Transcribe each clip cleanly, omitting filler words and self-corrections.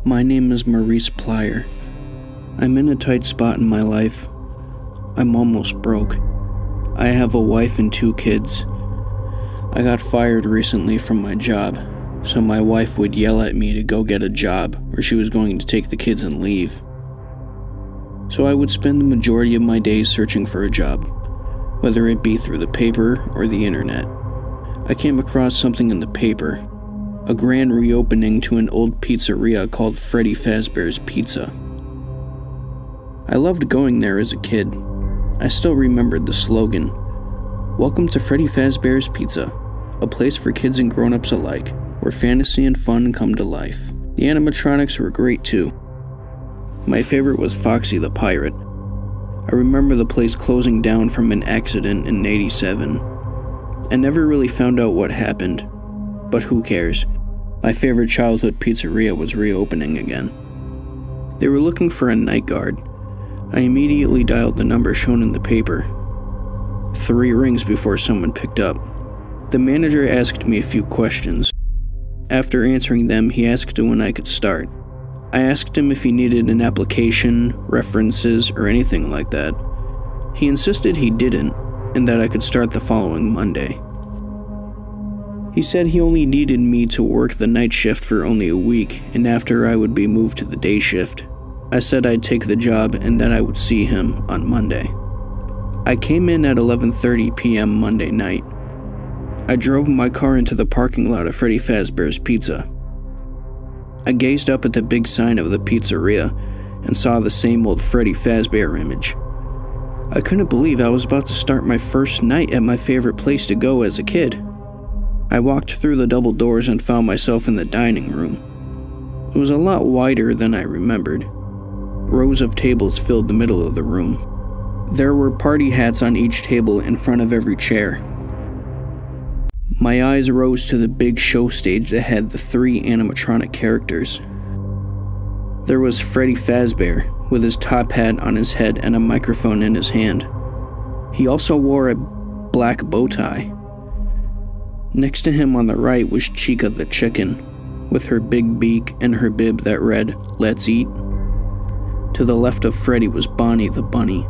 My name is Maurice. I'm in a tight spot in my life. I'm almost broke. I have a wife and 2 kids. I got fired recently from my job, so my wife would yell at me to go get a job, or she was going to take the kids and leave. So I would spend the majority of my days searching for a job, whether it be through the paper or the internet. I came across something in the paper, a grand reopening to an old pizzeria called Freddy Fazbear's Pizza. I loved going there as a kid. I still remembered the slogan, "Welcome to Freddy Fazbear's Pizza, a place for kids and grown-ups alike, where fantasy and fun come to life." The animatronics were great too. My favorite was Foxy the Pirate. I remember the place closing down from an accident in '87. I never really found out what happened, but who cares? My favorite childhood pizzeria was reopening again. They were looking for a night guard. I immediately dialed the number shown in the paper. 3 rings before someone picked up. The manager asked me a few questions. After answering them, he asked when I could start. I asked him if he needed an application, references, or anything like that. He insisted he didn't, and that I could start the following Monday. He said he only needed me to work the night shift for only a week, and after I would be moved to the day shift. I said I'd take the job and that I would see him on Monday. I came in at 11:30 p.m. Monday night. I drove my car into the parking lot of Freddy Fazbear's Pizza. I gazed up at the big sign of the pizzeria and saw the same old Freddy Fazbear image. I couldn't believe I was about to start my first night at my favorite place to go as a kid. I walked through the double doors and found myself in the dining room. It was a lot wider than I remembered. Rows of tables filled the middle of the room. There were party hats on each table in front of every chair. My eyes rose to the big show stage that had the 3 animatronic characters. There was Freddy Fazbear, with his top hat on his head and a microphone in his hand. He also wore a black bow tie. Next to him on the right was Chica the chicken, with her big beak and her bib that read, "Let's eat." To the left of Freddy was Bonnie the bunny.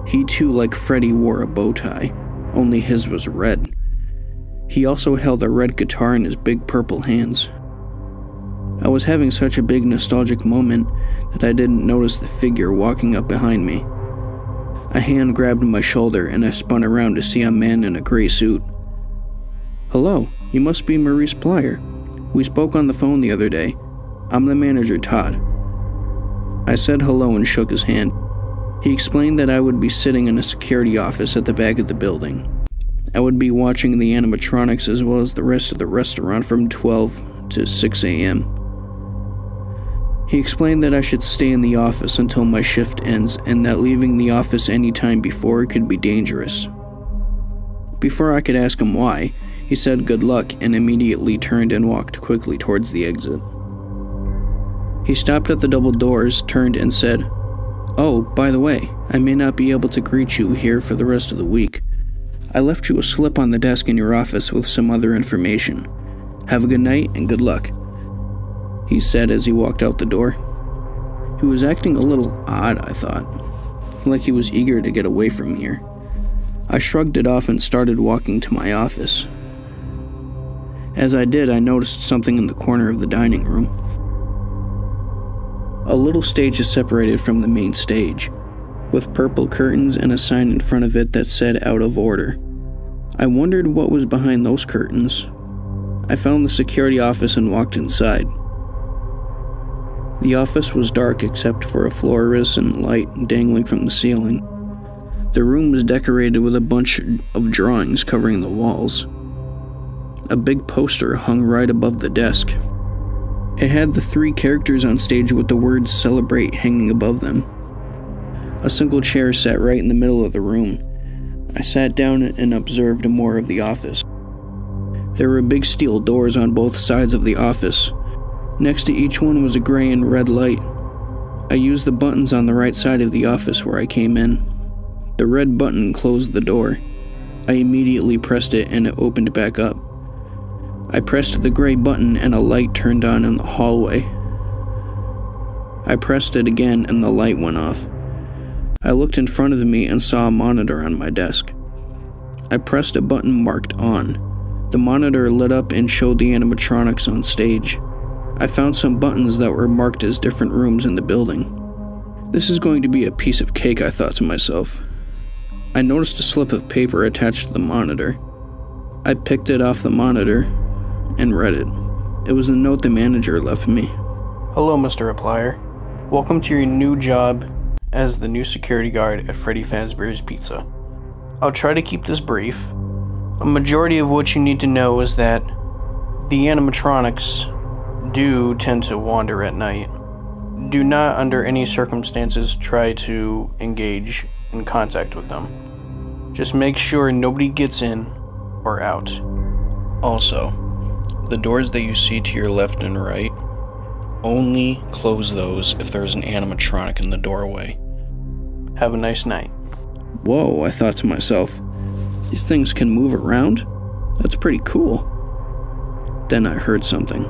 He too, like Freddy, wore a bow tie, only his was red. He also held a red guitar in his big purple hands. I was having such a big nostalgic moment that I didn't notice the figure walking up behind me. A hand grabbed my shoulder and I spun around to see a man in a gray suit. "Hello, you must be Maurice. We spoke on the phone the other day. I'm the manager, Todd." I said hello and shook his hand. He explained that I would be sitting in a security office at the back of the building. I would be watching the animatronics as well as the rest of the restaurant from 12 to 6 a.m. He explained that I should stay in the office until my shift ends and that leaving the office any time before could be dangerous. Before I could ask him why, he said good luck and immediately turned and walked quickly towards the exit. He stopped at the double doors, turned and said, "Oh, by the way, I may not be able to greet you here for the rest of the week. I left you a slip on the desk in your office with some other information. Have a good night and good luck," he said as he walked out the door. He was acting a little odd, I thought, like he was eager to get away from here. I shrugged it off and started walking to my office. As I did, I noticed something in the corner of the dining room. A little stage is separated from the main stage, with purple curtains and a sign in front of it that said "Out of Order." I wondered what was behind those curtains. I found the security office and walked inside. The office was dark except for a fluorescent light dangling from the ceiling. The room was decorated with a bunch of drawings covering the walls. A big poster hung right above the desk. It had the 3 characters on stage with the words "Celebrate" hanging above them. A single chair sat right in the middle of the room. I sat down and observed more of the office. There were big steel doors on both sides of the office. Next to each one was a gray and red light. I used the buttons on the right side of the office where I came in. The red button closed the door. I immediately pressed it and it opened back up. I pressed the gray button and a light turned on in the hallway. I pressed it again and the light went off. I looked in front of me and saw a monitor on my desk. I pressed a button marked on. The monitor lit up and showed the animatronics on stage. I found some buttons that were marked as different rooms in the building. This is going to be a piece of cake, I thought to myself. I noticed a slip of paper attached to the monitor. I picked it off the monitor and read it. It was the note the manager left me. Hello, Mr. Applier. Welcome to your new job as the new security guard at Freddy Fazbear's Pizza. I'll try to keep this brief. A majority of what you need to know is that the animatronics do tend to wander at night. Do not, under any circumstances, try to engage in contact with them. Just make sure nobody gets in or out. Also, the doors that you see to your left and right, only close those if there's an animatronic in the doorway. Have a nice night. Whoa, I thought to myself, these things can move around? That's pretty cool. Then I heard something.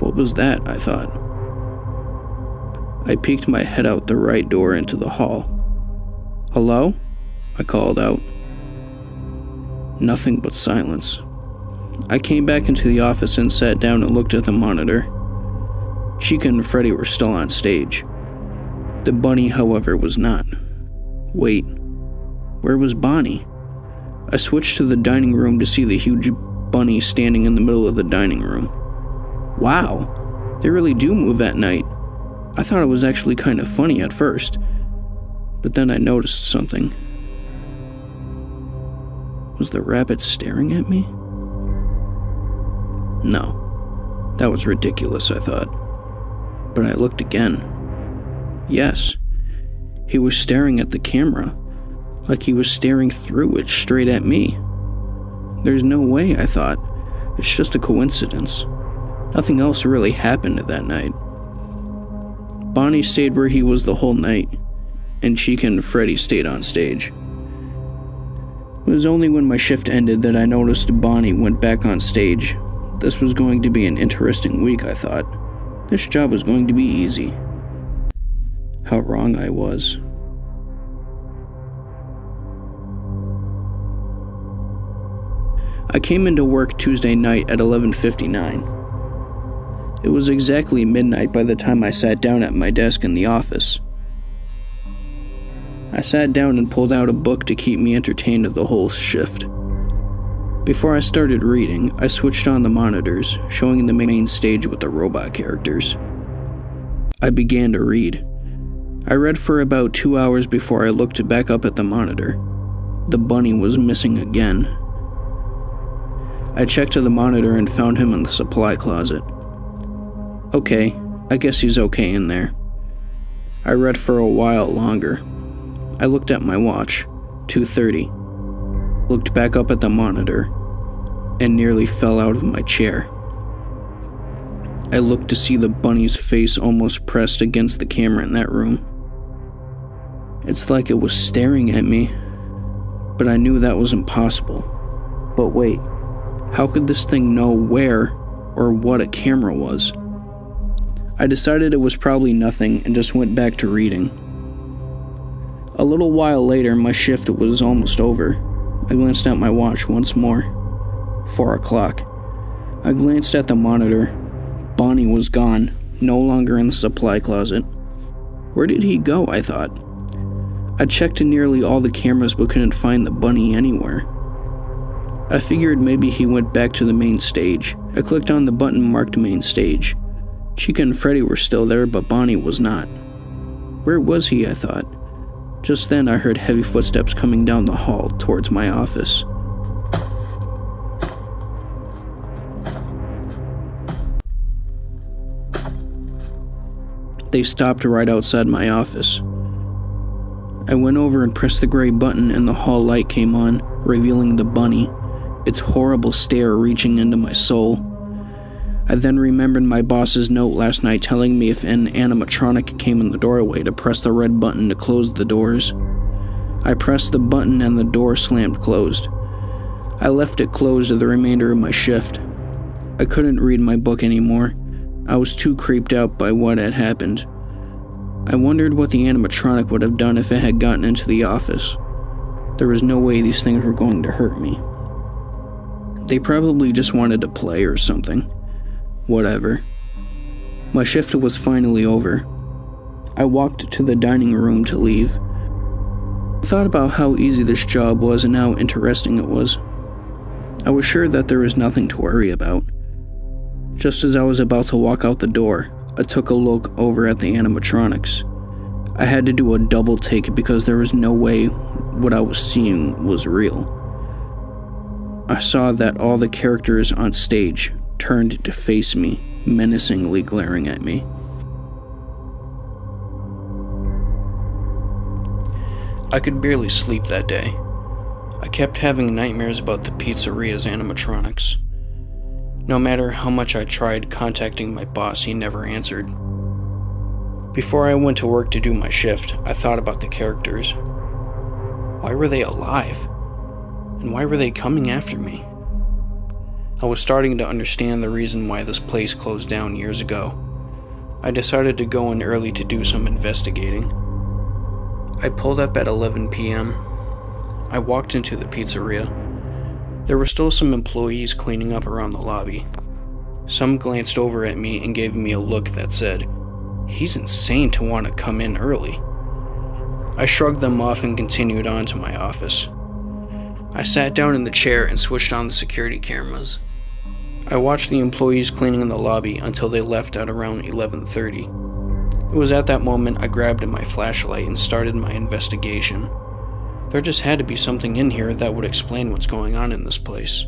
What was that? I thought. I peeked my head out the right door into the hall. Hello? I called out. Nothing but silence. I came back into the office and sat down and looked at the monitor. Chica and Freddy were still on stage. The bunny, however, was not. Wait, where was Bonnie? I switched to the dining room to see the huge bunny standing in the middle of the dining room. Wow, they really do move at night. I thought it was actually kind of funny at first, but then I noticed something. Was the rabbit staring at me? No, that was ridiculous, I thought. But I looked again. Yes, he was staring at the camera, like he was staring through it straight at me. There's no way, I thought. It's just a coincidence. Nothing else really happened that night. Bonnie stayed where he was the whole night, and Chica and Freddy stayed on stage. It was only when my shift ended that I noticed Bonnie went back on stage. This was going to be an interesting week, I thought. This job was going to be easy. How wrong I was. I came into work Tuesday night at 11:59. It was exactly midnight by the time I sat down at my desk in the office. I sat down and pulled out a book to keep me entertained the whole shift. Before I started reading, I switched on the monitors, showing the main stage with the robot characters. I began to read. I read for about 2 hours before I looked back up at the monitor. The bunny was missing again. I checked to the monitor and found him in the supply closet. Okay, I guess he's okay in there. I read for a while longer. I looked at my watch, 2:30, looked back up at the monitor, and nearly fell out of my chair. I looked to see the bunny's face almost pressed against the camera in that room. It's like it was staring at me, but I knew that was impossible. But wait, how could this thing know where or what a camera was? I decided it was probably nothing and just went back to reading. A little while later, my shift was almost over. I glanced at my watch once more. 4 o'clock. I glanced at the monitor. Bonnie was gone, no longer in the supply closet. Where did he go, I thought. I checked nearly all the cameras but couldn't find the bunny anywhere. I figured maybe he went back to the main stage. I clicked on the button marked main stage. Chica and Freddy were still there, but Bonnie was not. Where was he, I thought. Just then I heard heavy footsteps coming down the hall towards my office. They stopped right outside my office. I went over and pressed the gray button and the hall light came on, revealing the bunny, its horrible stare reaching into my soul. I then remembered my boss's note last night telling me if an animatronic came in the doorway to press the red button to close the doors. I pressed the button and the door slammed closed. I left it closed the remainder of my shift. I couldn't read my book anymore. I was too creeped out by what had happened. I wondered what the animatronic would have done if it had gotten into the office. There was no way these things were going to hurt me. They probably just wanted to play or something. Whatever. My shift was finally over. I walked to the dining room to leave. I thought about how easy this job was and how interesting it was. I was sure that there was nothing to worry about. Just as I was about to walk out the door, I took a look over at the animatronics. I had to do a double take because there was no way what I was seeing was real. I saw that all the characters on stage turned to face me, menacingly glaring at me. I could barely sleep that day. I kept having nightmares about the pizzeria's animatronics. No matter how much I tried contacting my boss, he never answered. Before I went to work to do my shift, I thought about the characters. Why were they alive? And why were they coming after me? I was starting to understand the reason why this place closed down years ago. I decided to go in early to do some investigating. I pulled up at 11 p.m. I walked into the pizzeria. There were still some employees cleaning up around the lobby. Some glanced over at me and gave me a look that said, "He's insane to want to come in early." I shrugged them off and continued on to my office. I sat down in the chair and switched on the security cameras. I watched the employees cleaning in the lobby until they left at around 11:30. It was at that moment I grabbed my flashlight and started my investigation. There just had to be something in here that would explain what's going on in this place.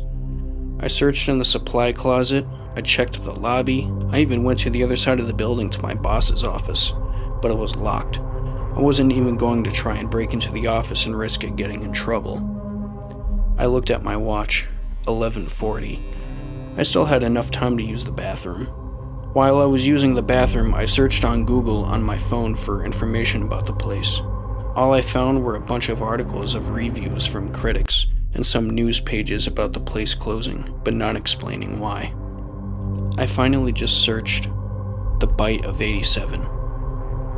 I searched in the supply closet, I checked the lobby, I even went to the other side of the building to my boss's office, but it was locked. I wasn't even going to try and break into the office and risk it getting in trouble. I looked at my watch, 11:40. I still had enough time to use the bathroom. While I was using the bathroom, I searched on Google on my phone for information about the place. All I found were a bunch of articles of reviews from critics and some news pages about the place closing, but not explaining why. I finally just searched the bite of 87.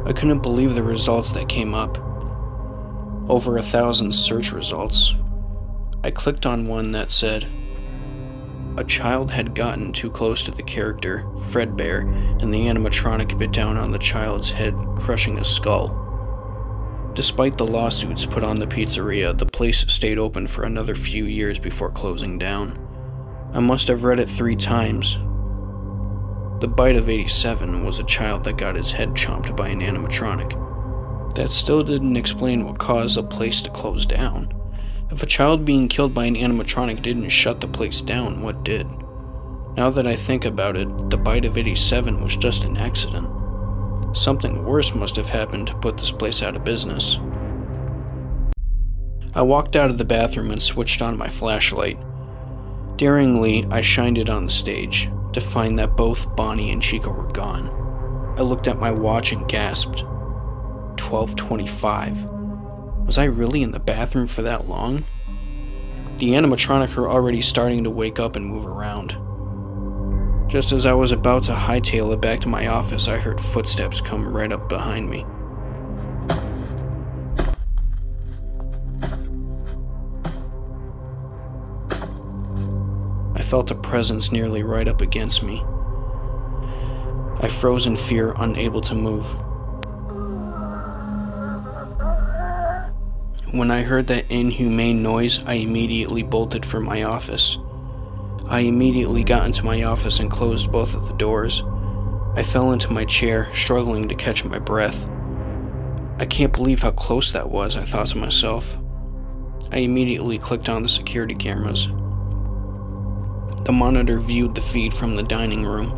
I couldn't believe the results that came up. Over 1,000 search results. I clicked on one that said, a child had gotten too close to the character, Fredbear, and the animatronic bit down on the child's head, crushing his skull. Despite the lawsuits put on the pizzeria, the place stayed open for another few years before closing down. I must have read it 3 times. The bite of 87 was a child that got his head chomped by an animatronic. That still didn't explain what caused the place to close down. If a child being killed by an animatronic didn't shut the place down, what did? Now that I think about it, the bite of 87 was just an accident. Something worse must have happened to put this place out of business. I walked out of the bathroom and switched on my flashlight. Daringly, I shined it on the stage, to find that both Bonnie and Chica were gone. I looked at my watch and gasped. 12:25. Was I really in the bathroom for that long? The animatronic were already starting to wake up and move around. Just as I was about to hightail it back to my office, I heard footsteps come right up behind me. I felt a presence nearly right up against me. I froze in fear, unable to move. When I heard that inhumane noise, I immediately bolted for my office. I immediately got into my office and closed both of the doors. I fell into my chair, struggling to catch my breath. I can't believe how close that was, I thought to myself. I immediately clicked on the security cameras. The monitor viewed the feed from the dining room.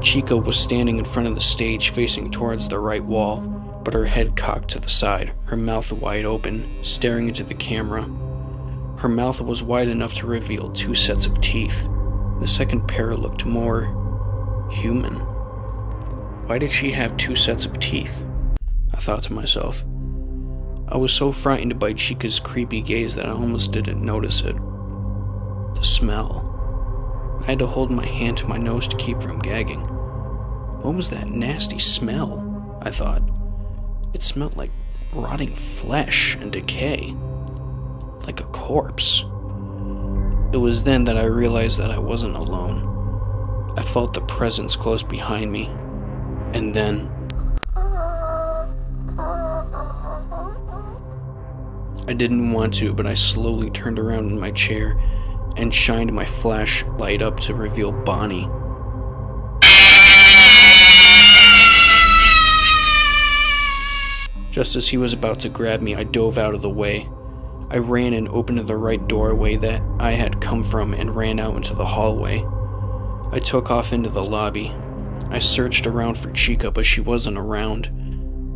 Chica was standing in front of the stage facing towards the right wall, but her head cocked to the side, her mouth wide open, staring into the camera. Her mouth was wide enough to reveal 2 sets of teeth. The second pair looked more human. Why did she have 2 sets of teeth? I thought to myself. I was so frightened by Chica's creepy gaze that I almost didn't notice it. The smell. I had to hold my hand to my nose to keep from gagging. What was that nasty smell? I thought. It smelled like rotting flesh and decay. Like a corpse. It was then that I realized that I wasn't alone. I felt the presence close behind me. And then... I didn't want to, but I slowly turned around in my chair and shined my flashlight up to reveal Bonnie. Just as he was about to grab me, I dove out of the way. I ran and opened the right doorway that I had come from and ran out into the hallway. I took off into the lobby. I searched around for Chica, but she wasn't around.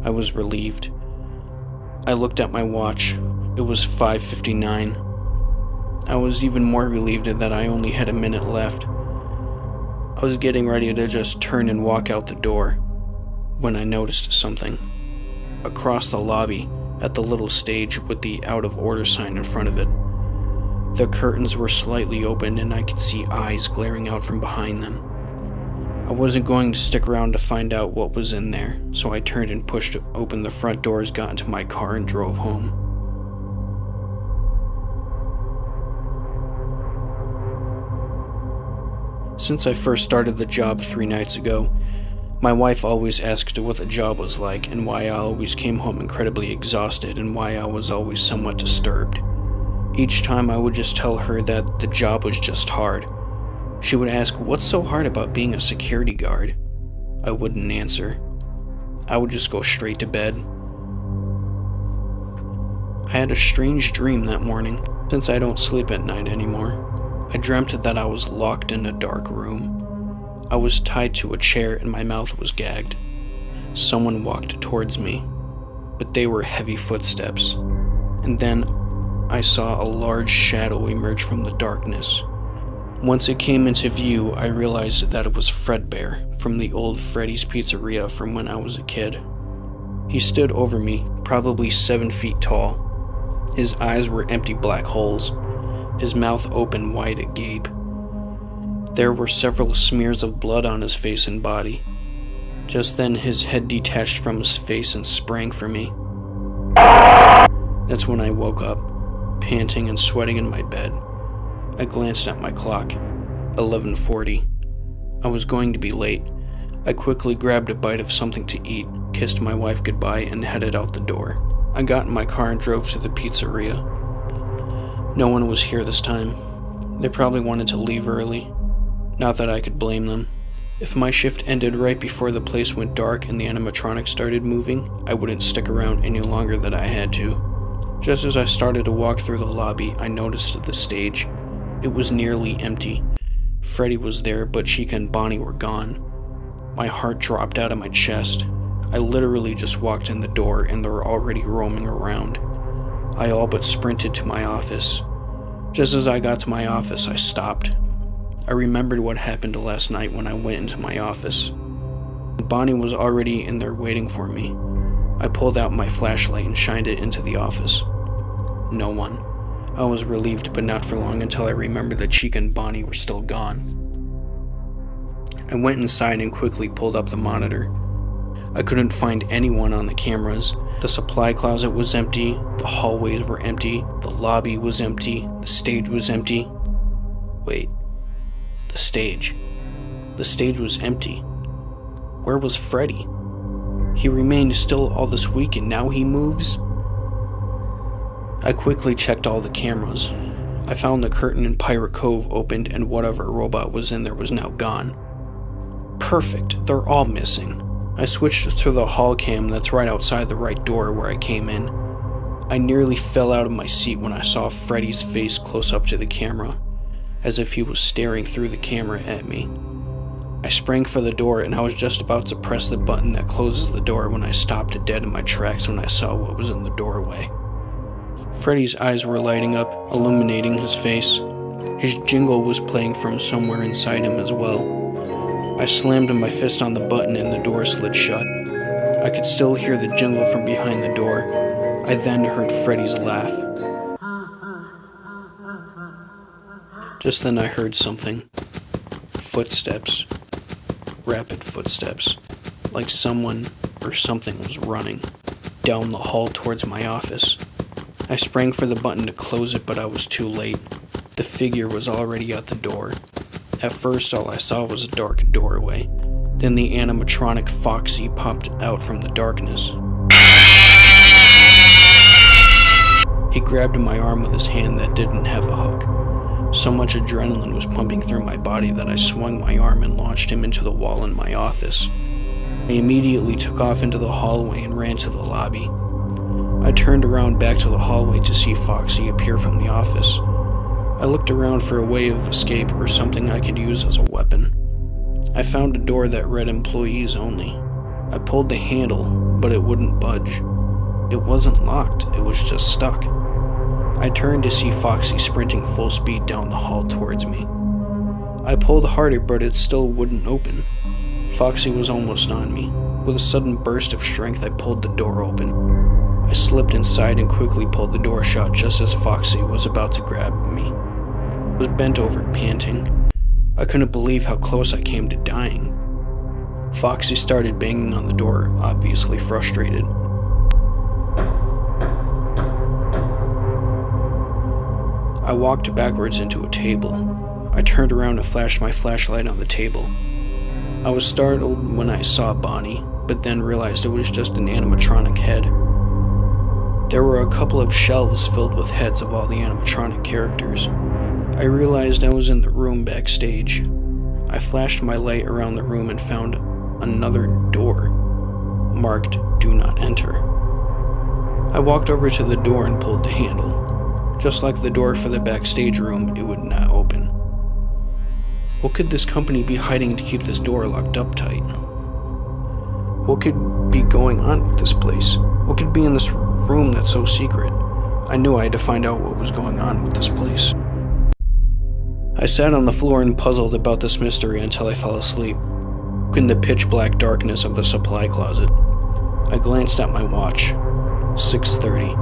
I was relieved. I looked at my watch. It was 5:59. I was even more relieved that I only had a minute left. I was getting ready to just turn and walk out the door when I noticed something. Across the lobby, at the little stage with the out of order sign in front of it. The curtains were slightly open and I could see eyes glaring out from behind them. I wasn't going to stick around to find out what was in there, so I turned and pushed open the front doors, got into my car, and drove home. Since I first started the job 3 nights ago, my wife always asked what the job was like and why I always came home incredibly exhausted and why I was always somewhat disturbed. Each time I would just tell her that the job was just hard. She would ask, "What's so hard about being a security guard?" I wouldn't answer. I would just go straight to bed. I had a strange dream that morning, since I don't sleep at night anymore. I dreamt that I was locked in a dark room. I was tied to a chair and my mouth was gagged. Someone walked towards me, but they were heavy footsteps. And then I saw a large shadow emerge from the darkness. Once it came into view, I realized that it was Fredbear from the old Freddy's Pizzeria from when I was a kid. He stood over me, probably 7 feet tall. His eyes were empty black holes, his mouth open wide agape. There were several smears of blood on his face and body. Just then his head detached from his face and sprang for me. That's when I woke up, panting and sweating in my bed. I glanced at my clock, 11:40. I was going to be late. I quickly grabbed a bite of something to eat, kissed my wife goodbye, and headed out the door. I got in my car and drove to the pizzeria. No one was here this time. They probably wanted to leave early. Not that I could blame them. If my shift ended right before the place went dark and the animatronics started moving, I wouldn't stick around any longer than I had to. Just as I started to walk through the lobby, I noticed the stage. It was nearly empty. Freddy was there, but Chica and Bonnie were gone. My heart dropped out of my chest. I literally just walked in the door and they were already roaming around. I all but sprinted to my office. Just as I got to my office, I stopped. I remembered what happened last night when I went into my office. Bonnie was already in there waiting for me. I pulled out my flashlight and shined it into the office. No one. I was relieved, but not for long until I remembered that Chica and Bonnie were still gone. I went inside and quickly pulled up the monitor. I couldn't find anyone on the cameras. The supply closet was empty, the hallways were empty, the lobby was empty, the stage was empty. Wait, the stage. The stage was empty. Where was Freddy? He remained still all this week and now he moves? I quickly checked all the cameras. I found the curtain in Pirate Cove opened and whatever robot was in there was now gone. Perfect, they're all missing. I switched to the hall cam that's right outside the right door where I came in. I nearly fell out of my seat when I saw Freddy's face close up to the camera, as if he was staring through the camera at me. I sprang for the door, and I was just about to press the button that closes the door when I stopped dead in my tracks when I saw what was in the doorway. Freddy's eyes were lighting up, illuminating his face. His jingle was playing from somewhere inside him as well. I slammed my fist on the button and the door slid shut. I could still hear the jingle from behind the door. I then heard Freddy's laugh. Just then I heard something. Footsteps. Rapid footsteps. Like someone or something was running down the hall towards my office. I sprang for the button to close it, but I was too late. The figure was already at the door. At first, all I saw was a dark doorway. Then the animatronic Foxy popped out from the darkness. He grabbed my arm with his hand that didn't have a hook. So much adrenaline was pumping through my body that I swung my arm and launched him into the wall in my office. I immediately took off into the hallway and ran to the lobby. I turned around back to the hallway to see Foxy appear from the office. I looked around for a way of escape or something I could use as a weapon. I found a door that read employees only. I pulled the handle, but it wouldn't budge. It wasn't locked, it was just stuck. I turned to see Foxy sprinting full speed down the hall towards me. I pulled harder, but it still wouldn't open. Foxy was almost on me. With a sudden burst of strength, I pulled the door open. I slipped inside and quickly pulled the door shut just as Foxy was about to grab me. I was bent over, panting. I couldn't believe how close I came to dying. Foxy started banging on the door, obviously frustrated. I walked backwards into a table. I turned around and flashed my flashlight on the table. I was startled when I saw Bonnie, but then realized it was just an animatronic head. There were a couple of shelves filled with heads of all the animatronic characters. I realized I was in the room backstage. I flashed my light around the room and found another door, marked "Do Not Enter." I walked over to the door and pulled the handle. Just like the door for the backstage room, it would not open. What could this company be hiding to keep this door locked up tight? What could be going on with this place? What could be in this room that's so secret? I knew I had to find out what was going on with this place. I sat on the floor and puzzled about this mystery until I fell asleep, in the pitch black darkness of the supply closet. I glanced at my watch. 6:30.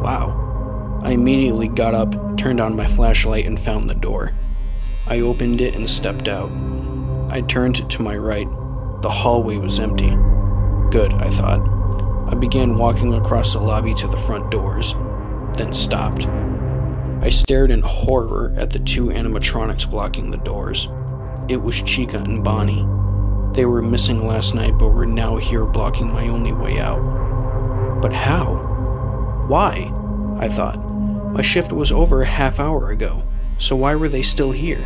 Wow. I immediately got up, turned on my flashlight, and found the door. I opened it and stepped out. I turned to my right. The hallway was empty. Good, I thought. I began walking across the lobby to the front doors, then stopped. I stared in horror at the two animatronics blocking the doors. It was Chica and Bonnie. They were missing last night but were now here blocking my only way out. But how? Why? I thought. My shift was over a half hour ago, so why were they still here?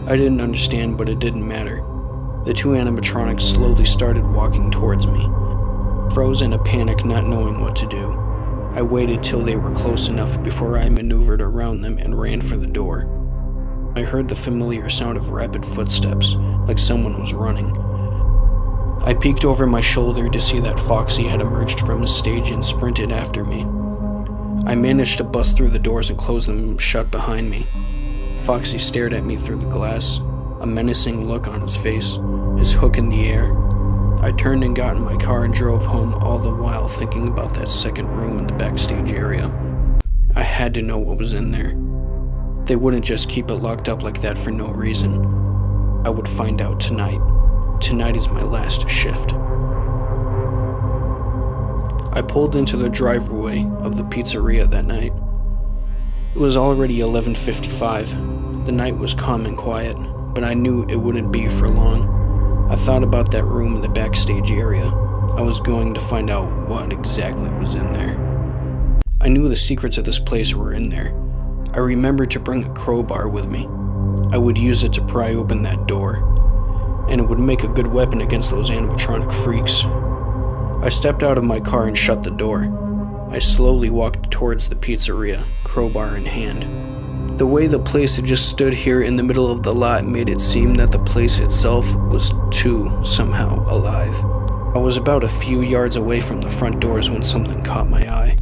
I didn't understand, but it didn't matter. The two animatronics slowly started walking towards me. Froze in a panic, not knowing what to do. I waited till they were close enough before I maneuvered around them and ran for the door. I heard the familiar sound of rapid footsteps, like someone was running. I peeked over my shoulder to see that Foxy had emerged from his stage and sprinted after me. I managed to bust through the doors and close them shut behind me. Foxy stared at me through the glass, a menacing look on his face, his hook in the air. I turned and got in my car and drove home, all the while thinking about that second room in the backstage area. I had to know what was in there. They wouldn't just keep it locked up like that for no reason. I would find out tonight. Tonight is my last shift. I pulled into the driveway of the pizzeria that night. It was already 11:55. The night was calm and quiet, but I knew it wouldn't be for long. I thought about that room in the backstage area. I was going to find out what exactly was in there. I knew the secrets of this place were in there. I remembered to bring a crowbar with me. I would use it to pry open that door, and it would make a good weapon against those animatronic freaks. I stepped out of my car and shut the door. I slowly walked towards the pizzeria, crowbar in hand. The way the place had just stood here in the middle of the lot made it seem that the place itself was too somehow alive. I was about a few yards away from the front doors when something caught my eye.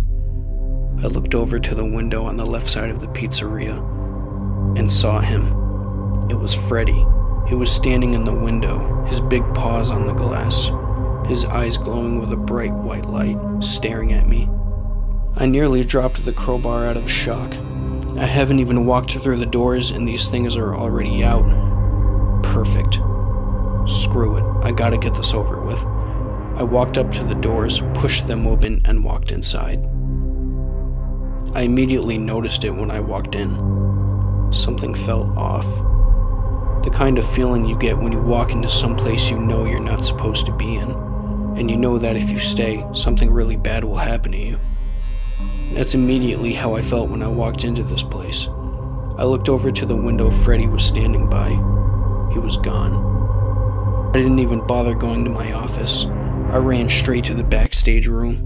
I looked over to the window on the left side of the pizzeria and saw him. It was Freddy. He was standing in the window, his big paws on the glass, his eyes glowing with a bright white light, staring at me. I nearly dropped the crowbar out of shock. I haven't even walked through the doors and these things are already out. Perfect. Screw it, I gotta get this over with. I walked up to the doors, pushed them open, and walked inside. I immediately noticed it when I walked in. Something felt off. The kind of feeling you get when you walk into some place you know you're not supposed to be in, and you know that if you stay, something really bad will happen to you. That's immediately how I felt when I walked into this place. I looked over to the window Freddy was standing by. He was gone. I didn't even bother going to my office. I ran straight to the backstage room.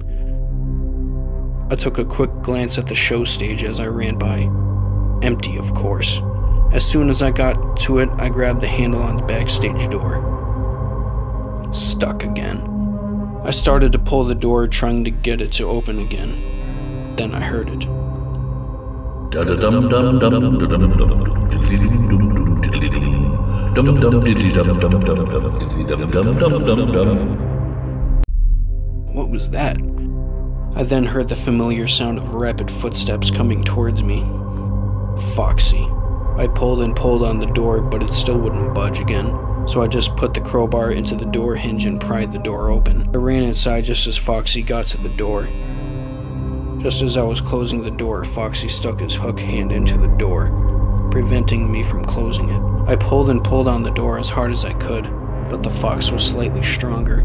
I took a quick glance at the show stage as I ran by. Empty, of course. As soon as I got to it, I grabbed the handle on the backstage door. Stuck again. I started to pull the door, trying to get it to open again. Then I heard it. What was that? I then heard the familiar sound of rapid footsteps coming towards me. Foxy. I pulled and pulled on the door, but it still wouldn't budge again, so I just put the crowbar into the door hinge and pried the door open. I ran inside just as Foxy got to the door. Just as I was closing the door, Foxy stuck his hook hand into the door, preventing me from closing it. I pulled and pulled on the door as hard as I could, but the fox was slightly stronger.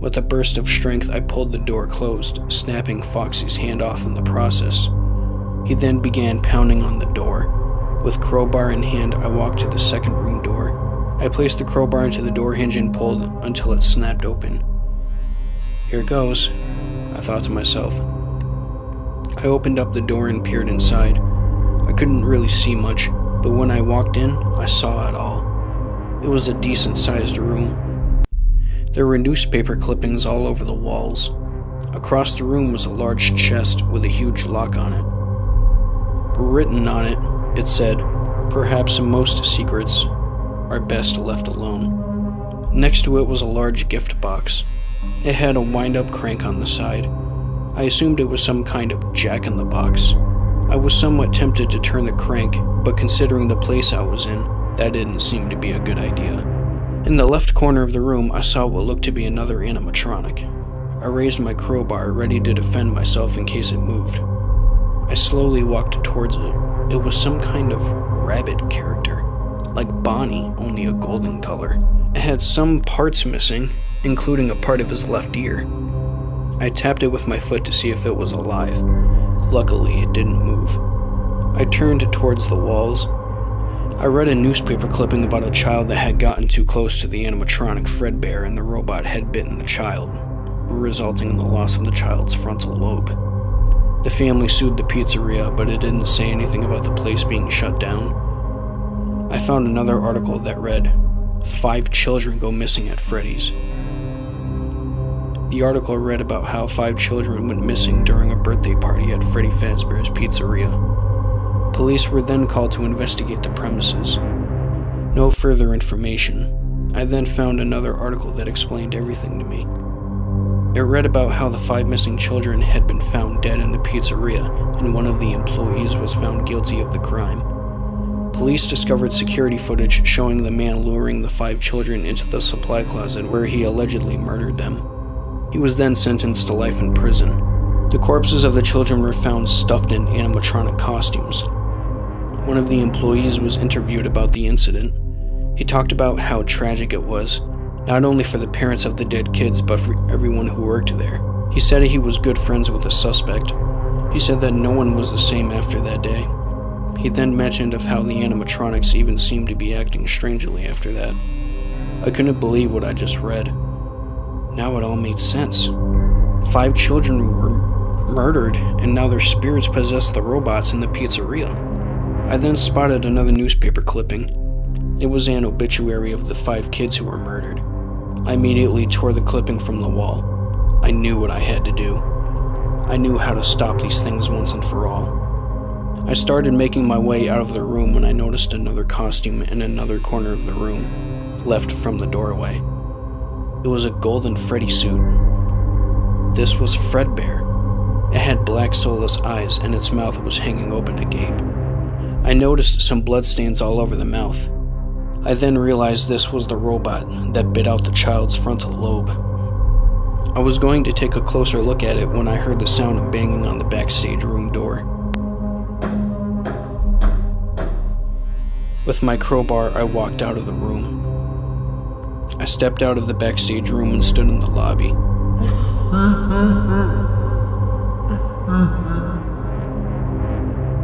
With a burst of strength, I pulled the door closed, snapping Foxy's hand off in the process. He then began pounding on the door. With crowbar in hand, I walked to the second room door. I placed the crowbar into the door hinge and pulled until it snapped open. Here goes, I thought to myself. I opened up the door and peered inside. I couldn't really see much, but when I walked in, I saw it all. It was a decent-sized room. There were newspaper clippings all over the walls. Across the room was a large chest with a huge lock on it. Written on it, it said, "Perhaps most secrets are best left alone." Next to it was a large gift box. It had a wind-up crank on the side. I assumed it was some kind of jack-in-the-box. I was somewhat tempted to turn the crank, but considering the place I was in, that didn't seem to be a good idea. In the left corner of the room, I saw what looked to be another animatronic. I raised my crowbar, ready to defend myself in case it moved. I slowly walked towards it. It was some kind of rabbit character, like Bonnie, only a golden color. It had some parts missing, including a part of his left ear. I tapped it with my foot to see if it was alive. Luckily, it didn't move. I turned towards the walls. I read a newspaper clipping about a child that had gotten too close to the animatronic Fredbear and the robot had bitten the child, resulting in the loss of the child's frontal lobe. The family sued the pizzeria, but it didn't say anything about the place being shut down. I found another article that read, 5 children go missing at Freddy's. The article read about how 5 children went missing during a birthday party at Freddy Fazbear's pizzeria. Police were then called to investigate the premises. No further information. I then found another article that explained everything to me. It read about how the 5 missing children had been found dead in the pizzeria, and one of the employees was found guilty of the crime. Police discovered security footage showing the man luring the 5 children into the supply closet where he allegedly murdered them. He was then sentenced to life in prison. The corpses of the children were found stuffed in animatronic costumes. One of the employees was interviewed about the incident. He talked about how tragic it was, not only for the parents of the dead kids, but for everyone who worked there. He said he was good friends with the suspect. He said that no one was the same after that day. He then mentioned of how the animatronics even seemed to be acting strangely after that. I couldn't believe what I just read. Now it all made sense. 5 children were murdered, and now their spirits possess the robots in the pizzeria. I then spotted another newspaper clipping. It was an obituary of the 5 kids who were murdered. I immediately tore the clipping from the wall. I knew what I had to do. I knew how to stop these things once and for all. I started making my way out of the room when I noticed another costume in another corner of the room, left from the doorway. It was a golden Freddy suit. This was Fredbear. It had black soulless eyes and its mouth was hanging open agape. I noticed some bloodstains all over the mouth. I then realized this was the robot that bit out the child's frontal lobe. I was going to take a closer look at it when I heard the sound of banging on the backstage room door. With my crowbar, I walked out of the room. I stepped out of the backstage room and stood in the lobby.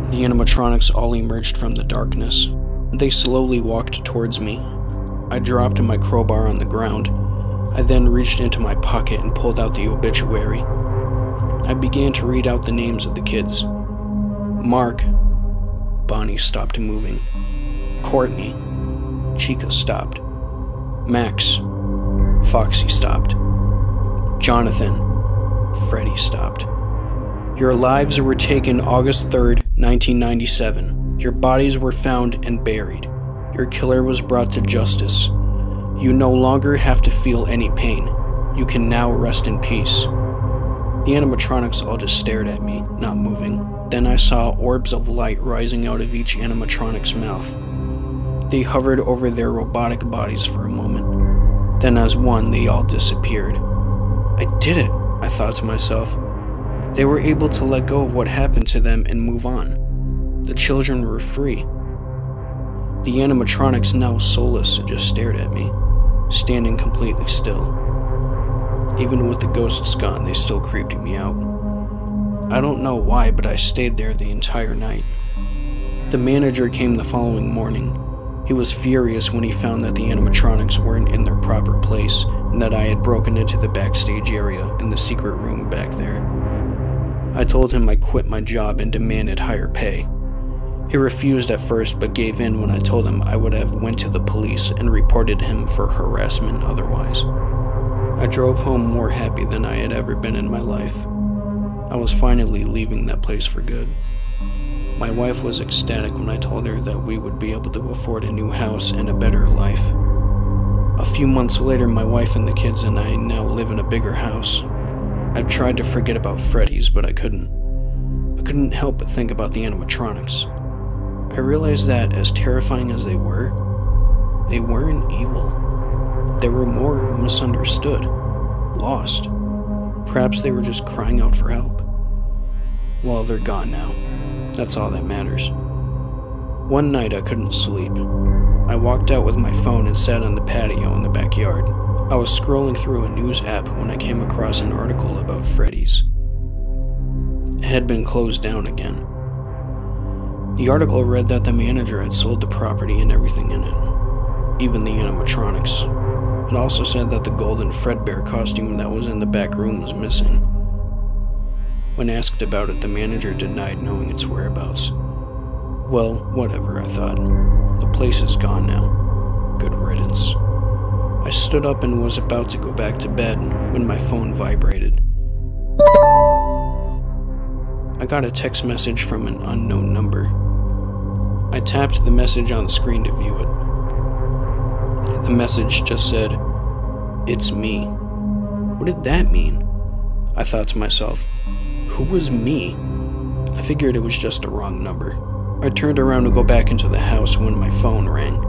The animatronics all emerged from the darkness. They slowly walked towards me. I dropped my crowbar on the ground. I then reached into my pocket and pulled out the obituary. I began to read out the names of the kids. Mark. Bonnie stopped moving. Courtney. Chica stopped. Max. Foxy stopped. Jonathan. Freddy stopped. Your lives were taken August 3rd, 1997. Your bodies were found and buried. Your killer was brought to justice. You no longer have to feel any pain. You can now rest in peace. The animatronics all just stared at me, not moving. Then I saw orbs of light rising out of each animatronic's mouth. They hovered over their robotic bodies for a moment. Then as one, they all disappeared. I did it, I thought to myself. They were able to let go of what happened to them and move on. The children were free. The animatronics, now soulless, just stared at me, standing completely still. Even with the ghosts gone, they still creeped me out. I don't know why, but I stayed there the entire night. The manager came the following morning. He was furious when he found that the animatronics weren't in their proper place and that I had broken into the backstage area in the secret room back there. I told him I quit my job and demanded higher pay. He refused at first but gave in when I told him I would have went to the police and reported him for harassment otherwise. I drove home more happy than I had ever been in my life. I was finally leaving that place for good. My wife was ecstatic when I told her that we would be able to afford a new house and a better life. A few months later, my wife and the kids and I now live in a bigger house. I've tried to forget about Freddy's, but I couldn't. I couldn't help but think about the animatronics. I realized that, as terrifying as they weren't evil. They were more misunderstood, lost. Perhaps they were just crying out for help. Well, they're gone now. That's all that matters. One night I couldn't sleep. I walked out with my phone and sat on the patio in the backyard. I was scrolling through a news app when I came across an article about Freddy's. It had been closed down again. The article read that the manager had sold the property and everything in it, even the animatronics. It also said that the golden Fredbear costume that was in the back room was missing. When asked about it, the manager denied knowing its whereabouts. Well, whatever, I thought. The place is gone now. Good riddance. I stood up and was about to go back to bed when my phone vibrated. I got a text message from an unknown number. I tapped the message on the screen to view it. The message just said, "It's me." What did that mean? I thought to myself, who was me? I figured it was just a wrong number. I turned around to go back into the house when my phone rang.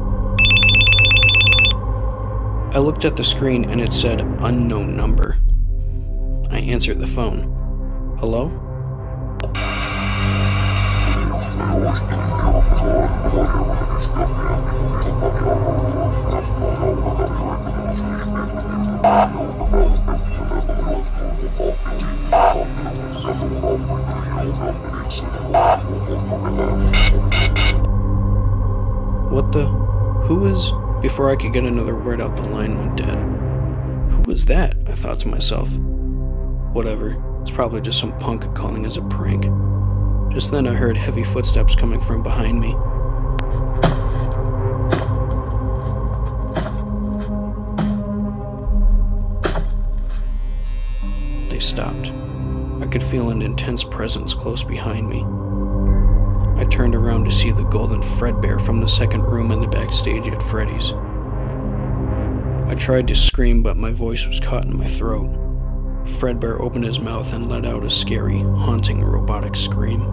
I looked at the screen and it said, "Unknown number." I answered the phone. Hello? What the? Who is? Before I could get another word out, the line went dead. Who was that? I thought to myself. Whatever, it's probably just some punk calling as a prank. Just then I heard heavy footsteps coming from behind me. They stopped. I could feel an intense presence close behind me. I turned around to see the golden Fredbear from the second room in the backstage at Freddy's. I tried to scream, but my voice was caught in my throat. Fredbear opened his mouth and let out a scary, haunting robotic scream.